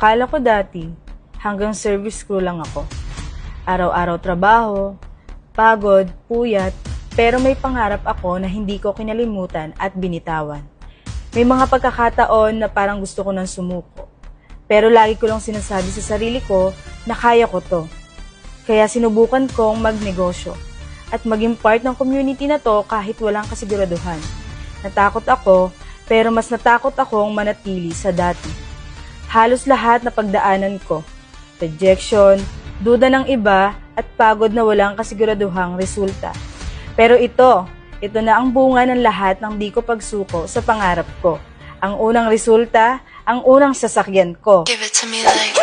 Akala ko dati, hanggang service crew lang ako. Araw-araw trabaho, pagod, puyat, pero may pangarap ako na hindi ko kinalimutan at binitawan. May mga pagkakataon na parang gusto ko nang sumuko. Pero lagi ko lang sinasabi sa sarili ko na kaya ko to. Kaya sinubukan kong magnegosyo at maging part ng community na to kahit walang kasiguraduhan. Natakot ako, pero mas natakot akong manatili sa dati. Halos lahat na pagdaanan ko, rejection, duda ng iba at pagod na walang kasiguraduhang resulta. Pero ito na ang bunga ng lahat ng di ko pagsuko sa pangarap ko. Ang unang resulta, ang unang sasakyan ko. Give it to me like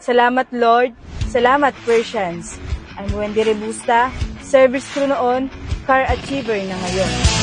Salamat Lord, salamat Persians. I'm Wendy Rebusta, service crew noon, car achiever na ngayon.